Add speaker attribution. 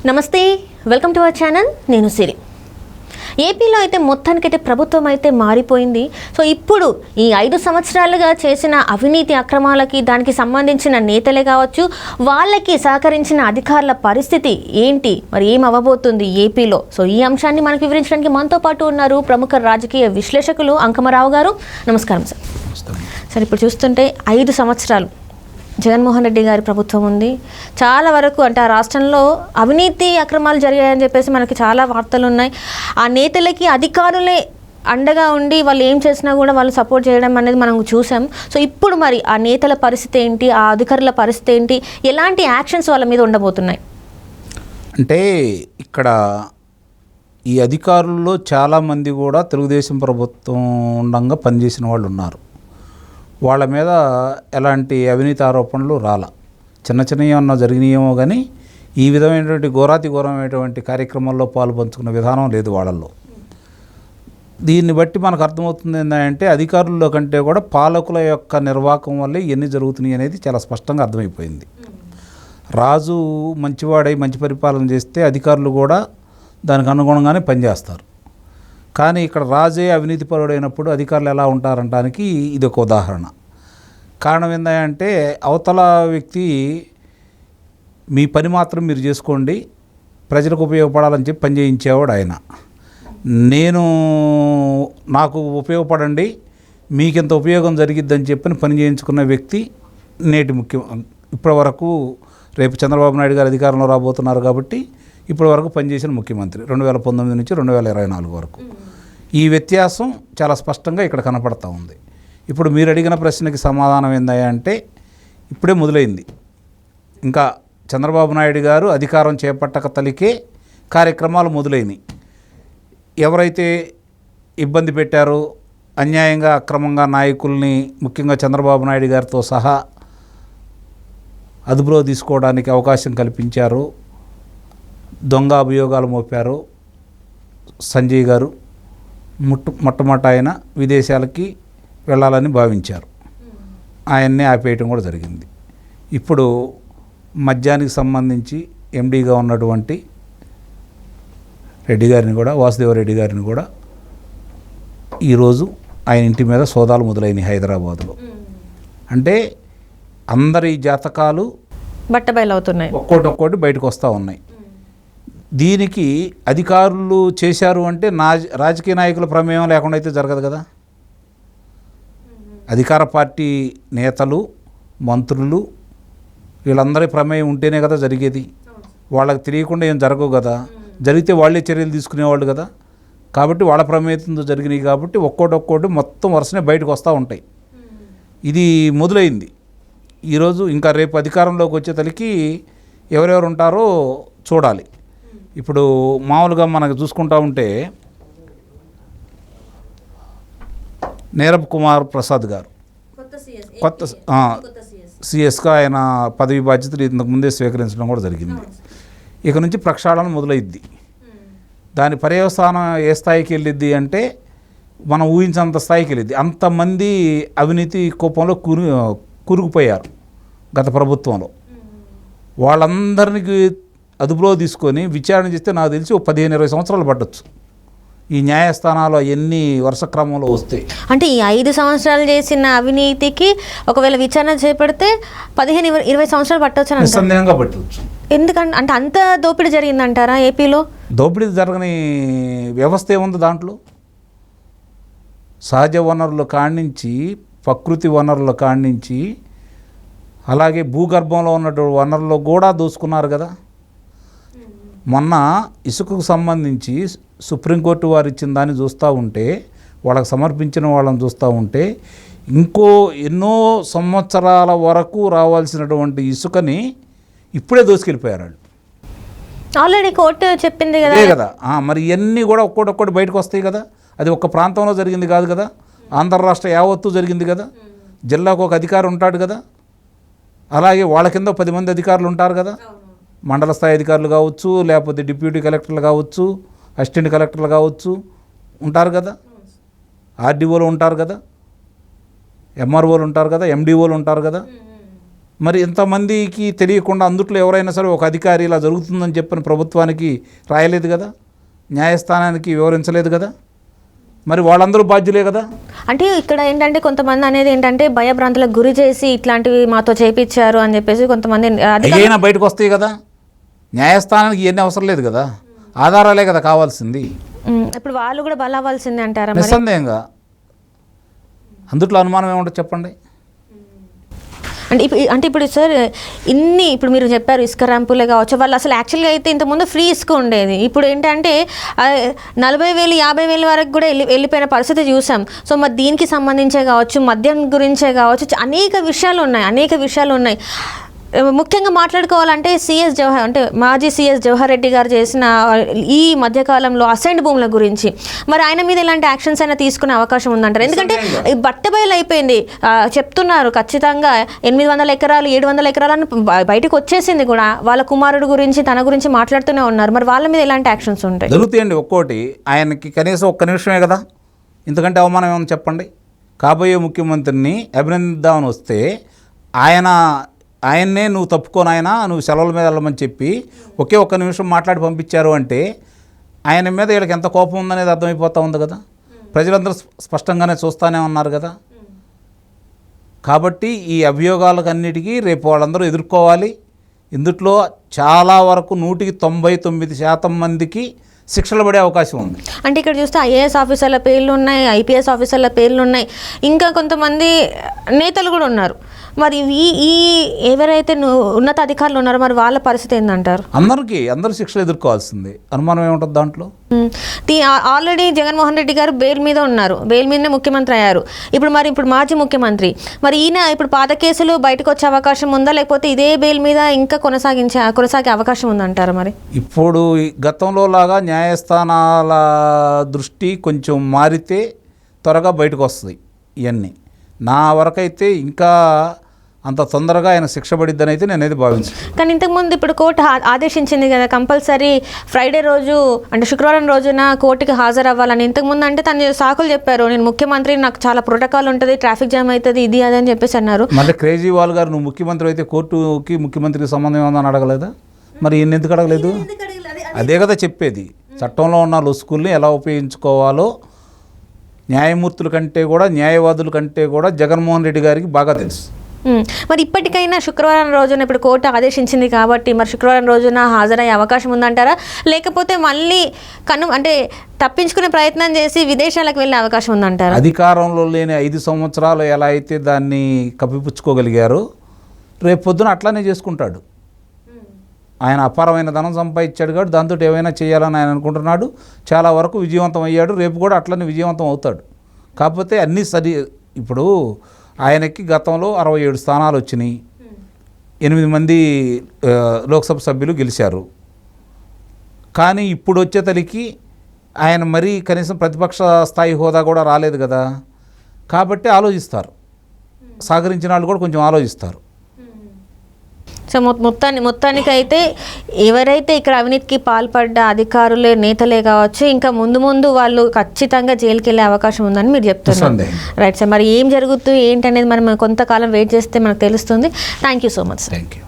Speaker 1: నమస్తే, welcome to our channel. నేను సిరి. ఏపీలో అయితే మొత్తానికైతే ప్రభుత్వం అయితే మారిపోయింది. సో ఇప్పుడు ఈ 5 సంవత్సరాలుగా చేసిన అవినీతి అక్రమాలకి దానికి సంబంధించిన నేతలే కావచ్చు, వాళ్ళకి సహకరించిన అధికారుల పరిస్థితి ఏంటి, మరి ఏం అవ్వబోతుంది ఏపీలో? సో ఈ అంశాన్ని మనకు వివరించడానికి మనతో పాటు ఉన్నారు ప్రముఖ రాజకీయ విశ్లేషకులు అంకమరావు గారు. నమస్కారం సార్. సార్, ఇప్పుడు చూస్తుంటే 5 సంవత్సరాలు జగన్మోహన్ రెడ్డి గారి ప్రభుత్వం ఉంది. చాలా వరకు అంటే ఆ రాష్ట్రంలో అవినీతి అక్రమాలు జరిగాయని చెప్పేసి మనకి చాలా వార్తలు ఉన్నాయి. ఆ నేతలకి అధికారులే అండగా ఉండి వాళ్ళు ఏం చేసినా కూడా వాళ్ళు సపోర్ట్ చేయడం అనేది మనం చూసాం. సో ఇప్పుడు మరి ఆ నేతల పరిస్థితి ఏంటి, ఆ అధికారుల పరిస్థితి ఏంటి, ఎలాంటి యాక్షన్స్ వాళ్ళ మీద ఉండబోతున్నాయి?
Speaker 2: అంటే ఇక్కడ ఈ అధికారుల్లో చాలామంది కూడా తెలుగుదేశం ప్రభుత్వం ఉండగా పనిచేసిన వాళ్ళు ఉన్నారు. వాళ్ళ మీద ఎలాంటి అవినీతి ఆరోపణలు రాల. చిన్న చిన్న ఏమన్నా జరిగినాయేమో కానీ ఈ విధమైనటువంటి ఘోరమైనటువంటి కార్యక్రమాల్లో పాలు పంచుకున్న విధానం లేదు వాళ్ళల్లో. దీన్ని బట్టి మనకు అర్థమవుతుంది ఏంటంటే అధికారుల్లో కంటే కూడా పాలకుల యొక్క నిర్వాహకం వల్లే ఇవన్నీ జరుగుతున్నాయి అనేది చాలా స్పష్టంగా అర్థమైపోయింది. రాజు మంచివాడై మంచి పరిపాలన చేస్తే అధికారులు కూడా దానికి అనుగుణంగానే పనిచేస్తారు. కానీ ఇక్కడ రాజే అవినీతి పరుడైనప్పుడు అధికారులు ఎలా ఉంటారంటానికి ఇది ఒక ఉదాహరణ. కారణం ఏంటంటే అవతల వ్యక్తి మీ పని మాత్రం మీరు చేసుకోండి, ప్రజలకు ఉపయోగపడాలని చెప్పి పని చేయించేవాడు ఆయన. నాకు ఉపయోగపడండి, మీకింత ఉపయోగం జరిగిద్దని చెప్పని పని చేయించుకున్న వ్యక్తి నేటి ఇప్పటి వరకు రేపు చంద్రబాబు నాయుడు గారు అధికారంలో రాబోతున్నారు కాబట్టి ఇప్పటి వరకు పనిచేసిన ముఖ్యమంత్రి 2019 నుంచి 2024 వరకు. ఈ వ్యత్యాసం చాలా స్పష్టంగా ఇక్కడ కనపడతా ఉంది. ఇప్పుడు మీరు అడిగిన ప్రశ్నకి సమాధానం ఏందంటే ఇప్పుడే మొదలైంది. ఇంకా చంద్రబాబు నాయుడు గారు అధికారం చేపట్టక తలికే కార్యక్రమాలు మొదలైనవి. ఎవరైతే ఇబ్బంది పెట్టారో, అన్యాయంగా అక్రమంగా నాయకుల్ని ముఖ్యంగా చంద్రబాబు నాయుడు గారితో సహా అదుపులో తీసుకోవడానికి అవకాశం కల్పించారు, దొంగ అభియోగాలు మోపారు సంజయ్ గారు, మొట్టమొదట ఆయన విదేశాలకి వెళ్ళాలని భావించారు. ఆయన్నే ఆపేయటం కూడా జరిగింది. ఇప్పుడు మద్యానికి సంబంధించి ఎండీగా ఉన్నటువంటి రెడ్డి గారిని కూడా, వాసుదేవరెడ్డి గారిని కూడా ఈరోజు ఆయన ఇంటి మీద సోదాలు మొదలైనవి హైదరాబాదులో. అంటే అందరి జాతకాలు
Speaker 1: బట్టబయలవుతున్నాయి,
Speaker 2: ఒక్కోటి బయటకు వస్తూ ఉన్నాయి. దీనికి అధికారులు చేశారు అంటే రాజకీయ నాయకుల ప్రమేయం లేకుండా అయితే జరగదు కదా. అధికార పార్టీ నేతలు, మంత్రులు వీళ్ళందరి ప్రమేయం ఉంటేనే కదా జరిగేది. వాళ్ళకి తెలియకుండా ఏం జరగవు కదా. జరిగితే వాళ్ళే చర్యలు తీసుకునేవాళ్ళు కదా. కాబట్టి వాళ్ళ ప్రమేయంతో జరిగినాయి కాబట్టి ఒక్కోటి మొత్తం వరుసనే బయటకు వస్తూ ఉంటాయి. ఇది మొదలైంది ఈరోజు. ఇంకా రేపు అధికారంలోకి వచ్చేతలికి ఎవరెవరు ఉంటారో చూడాలి. ఇప్పుడు మామూలుగా మనకు చూసుకుంటా ఉంటే నీరబ్ కుమార్ ప్రసాద్ గారు కొత్త సిఎస్గా ఆయన పదవి బాధ్యతలు ఇంతకు ముందే స్వీకరించడం కూడా జరిగింది. ఇక నుంచి ప్రక్షాళన మొదలైద్ది. దాని పర్యవసానం ఏ స్థాయికి వెళ్ళిద్ది అంటే మనం ఊహించినంత స్థాయికి వెళ్ళిద్ది. అంతమంది అవినీతి కోపంలో కూరుకుపోయారు గత ప్రభుత్వంలో. వాళ్ళందరినీ అదుపులో తీసుకొని విచారణ చేస్తే నాకు తెలిసి 15-20 సంవత్సరాలు పట్టొచ్చు. ఈ న్యాయస్థానాలు ఎన్ని వరుస క్రమంలో వస్తాయి
Speaker 1: అంటే ఈ 5 సంవత్సరాలు చేసిన అవినీతికి ఒకవేళ విచారణ చేపడితే 15-20 సంవత్సరాలు పట్టవచ్చు.
Speaker 2: నిస్సందేహంగా పట్టవచ్చు.
Speaker 1: ఎందుకంటే అంటే అంత దోపిడీ జరిగిందంటారా ఏపీలో?
Speaker 2: దోపిడీ జరగని వ్యవస్థ ఏముంది దాంట్లో? సహజ వనరుల కాడ్నుంచి, ప్రకృతి వనరుల కాడ్నుంచి, అలాగే భూగర్భంలో ఉన్నటువంటి వనరులు కూడా దోసుకున్నారు కదా. మొన్న ఇసుకకు సంబంధించి సుప్రీంకోర్టు వారు ఇచ్చిన దాన్ని చూస్తూ ఉంటే, వాళ్ళకి సమర్పించిన వాళ్ళని చూస్తూ ఉంటే ఇంకో ఎన్నో సంవత్సరాల వరకు రావాల్సినటువంటి ఇసుకని ఇప్పుడే దోసుకెళ్ళిపోయారు వాళ్ళు.
Speaker 1: ఆల్రెడీ కోర్టు చెప్పింది
Speaker 2: కదా. మరి ఇవన్నీ కూడా ఒక్కొక్కటి బయటకు వస్తాయి కదా. అది ఒక్క ప్రాంతంలో జరిగింది కాదు కదా, ఆంధ్ర రాష్ట్ర యావత్తు జరిగింది కదా. జిల్లాకు ఒక అధికారి ఉంటాడు కదా, అలాగే వాళ్ళ కింద 10 మంది అధికారులు ఉంటారు కదా. మండల స్థాయి అధికారులు కావచ్చు, లేకపోతే డిప్యూటీ కలెక్టర్లు కావచ్చు, అసిస్టెంట్ కలెక్టర్లు కావచ్చు, ఉంటారు కదా. ఆర్డీఓలు ఉంటారు కదా, ఎంఆర్ఓలు ఉంటారు కదా, ఎండిఓలు ఉంటారు కదా. మరి ఇంతమందికి తెలియకుండా అందుట్లో ఎవరైనా సరే ఒక అధికారి ఇలా జరుగుతుందని చెప్పిన ప్రభుత్వానికి రాయలేదు కదా, న్యాయస్థానానికి వివరించలేదు కదా, మరి వాళ్ళందరూ బాధ్యులే కదా.
Speaker 1: అంటే ఇక్కడ ఏంటంటే కొంతమంది అనేది ఏంటంటే భయభ్రాంతులకు గురి చేసి ఇట్లాంటివి మాతో చేపించారు అని చెప్పేసి కొంతమంది
Speaker 2: అయినా బయటకు వస్తాయి కదా, న్యాయస్థానానికి ఇవన్నీ అవసరం లేదు కదా, ఆధారాలే కదా కావాల్సింది.
Speaker 1: ఇప్పుడు వాళ్ళు కూడా బలవ్వాల్సిందే అంటారా?
Speaker 2: నిస్సందేహంగా. అందుట్లో అనుమానం ఏముంటుంది చెప్పండి.
Speaker 1: అంటే ఇప్పుడు సార్ ఇప్పుడు మీరు చెప్పారు ఇసుక ర్యాంపులే కావచ్చు, వాళ్ళు అసలు యాక్చువల్గా అయితే ఇంతకుముందు ఫ్రీ ఇసుక ఉండేది. ఇప్పుడు ఏంటంటే 40,000 50,000 వరకు కూడా వెళ్ళిపోయిన పరిస్థితి చూసాం. సో మరి దీనికి సంబంధించే కావచ్చు, మద్యం గురించే కావచ్చు, అనేక విషయాలు ఉన్నాయి. ముఖ్యంగా మాట్లాడుకోవాలంటే మాజీ సిఎస్ జవహర్ రెడ్డి గారు చేసిన ఈ మధ్యకాలంలో అసైన్డ్ భూముల గురించి మరి ఆయన మీద ఇలాంటి యాక్షన్స్ అయినా తీసుకునే అవకాశం ఉందంటారు? ఎందుకంటే బట్టబయలు అయిపోయింది, చెప్తున్నారు ఖచ్చితంగా 800 ఎకరాలు 700 ఎకరాలను బయటకు వచ్చేసింది కూడా. వాళ్ళ కుమారుడు గురించి తన గురించి మాట్లాడుతూనే ఉన్నారు. మరి వాళ్ళ మీద ఎలాంటి యాక్షన్స్ ఉంటాయి?
Speaker 2: జరుగుతాయండి. ఒక్కోటి ఆయనకి కనీసం ఒక్క నిమిషమే కదా, ఇంతకంటే అవమానం ఏమని చెప్పండి. కాబోయే ముఖ్యమంత్రిని అభినందిద్దామని వస్తే ఆయన్నే నువ్వు తప్పుకొని నువ్వు సెలవుల మీద వెళ్ళమని చెప్పి ఒక్క నిమిషం మాట్లాడి పంపించారు అంటే ఆయన మీద వీళ్ళకి ఎంత కోపం ఉందనేది అర్థమైపోతూ ఉంది కదా. ప్రజలందరూ స్పష్టంగానే చూస్తూనే ఉన్నారు కదా. కాబట్టి ఈ అభియోగాలకన్నిటికీ రేపు వాళ్ళందరూ ఎదుర్కోవాలి. ఇందుట్లో చాలా వరకు 99% మందికి శిక్షలు పడే అవకాశం ఉంది.
Speaker 1: అంటే ఇక్కడ చూస్తే ఐఏఎస్ ఆఫీసర్ల పేర్లు ఉన్నాయి, ఐపీఎస్ ఆఫీసర్ల పేర్లు ఉన్నాయి, ఇంకా కొంతమంది నేతలు కూడా ఉన్నారు. మరి ఎవరైతే ఉన్నత అధికారులు ఉన్నారో మరి వాళ్ళ పరిస్థితి ఏందంటారు?
Speaker 2: అందరూ శిక్షలు ఎదుర్కోవాల్సింది, అనుమానం ఏముంటుంది దాంట్లో.
Speaker 1: ఆల్రెడీ జగన్మోహన్ రెడ్డి గారు బెయిల్ మీద ఉన్నారు, బెయిల్ మీదనే ముఖ్యమంత్రి అయ్యారు. ఇప్పుడు మాజీ ముఖ్యమంత్రి మరి ఈయన ఇప్పుడు పాత కేసులు బయటకు వచ్చే అవకాశం ఉందా, లేకపోతే ఇదే బెయిల్ మీద ఇంకా కొనసాగే అవకాశం ఉందంటారా? మరి
Speaker 2: ఇప్పుడు గతంలో లాగా న్యాయస్థానాల దృష్టి కొంచెం మారితే త్వరగా బయటకు వస్తుంది ఇవన్నీ. నా వరకైతే ఇంకా అంత తొందరగా ఆయన శిక్ష పడిద్దని అయితే నేనైతే భావించాను.
Speaker 1: కానీ ఇంతకుముందు ఇప్పుడు కోర్టు ఆదేశించింది కదా కంపల్సరీ ఫ్రైడే రోజు అంటే శుక్రవారం రోజున కోర్టుకి హాజరవ్వాలని. ఇంతకుముందు అంటే తను సాకులు చెప్పారు, నేను ముఖ్యమంత్రి, నాకు చాలా ప్రోటోకాల్ ఉంటుంది, ట్రాఫిక్ జామ్ అవుతుంది, ఇది అది అని చెప్పేసి అన్నారు.
Speaker 2: మళ్ళీ కేజ్రీవాల్ గారు నువ్వు ముఖ్యమంత్రి అయితే కోర్టుకి ముఖ్యమంత్రికి సంబంధం ఏమని అడగలేదా? మరి ఈయన ఎందుకు అడగలేదు? అదే కదా చెప్పేది. చట్టంలో ఉన్న లొసుకుల్ని ఎలా ఉపయోగించుకోవాలో న్యాయమూర్తుల కంటే కూడా న్యాయవాదుల కంటే కూడా జగన్మోహన్ రెడ్డి గారికి బాగా తెలుసు.
Speaker 1: మరి ఇప్పటికైనా శుక్రవారం రోజున ఇప్పుడు కోర్టు ఆదేశించింది కాబట్టి మరి శుక్రవారం రోజున హాజరయ్యే అవకాశం ఉందంటారా, లేకపోతే మళ్ళీ అంటే తప్పించుకునే ప్రయత్నం చేసి విదేశాలకు వెళ్ళే అవకాశం ఉందంటారా?
Speaker 2: అధికారంలో లేని 5 సంవత్సరాలు ఎలా అయితే దాన్ని కప్పిపుచ్చుకోగలిగారో రేపు పొద్దున అట్లానే చేసుకుంటాడు. ఆయన అపారమైన ధనం సంపాదించాడు కాబట్టి దాంతో ఏమైనా చేయాలని ఆయన అనుకుంటున్నాడు. చాలా వరకు విజయవంతం అయ్యాడు, రేపు కూడా అట్లనే విజయవంతం అవుతాడు. కాకపోతే అన్నీ ఇప్పుడు ఆయనకి గతంలో 67 స్థానాలు వచ్చినాయి, 8 మంది లోక్సభ సభ్యులు గెలిచారు. కానీ ఇప్పుడు వచ్చేతలికి ఆయన మరీ కనీసం ప్రతిపక్ష స్థాయి హోదా కూడా రాలేదు కదా. కాబట్టి ఆలోచిస్తారు, సహకరించిన వాళ్ళు కూడా కొంచెం ఆలోచిస్తారు.
Speaker 1: సో మొత్తానికైతే ఎవరైతే ఇక్కడ అవినీతికి పాల్పడ్డ అధికారులే నేతలే కావచ్చు, ఇంకా ముందు వాళ్ళు ఖచ్చితంగా జైలుకి వెళ్ళే అవకాశం ఉందని మీరు చెప్తున్నారు. రైట్ సార్, మరి ఏం జరుగుతుంది ఏంటనేది మనం కొంతకాలం వెయిట్ చేస్తే మనకు తెలుస్తుంది. Thank you so much sir.
Speaker 2: Thank you.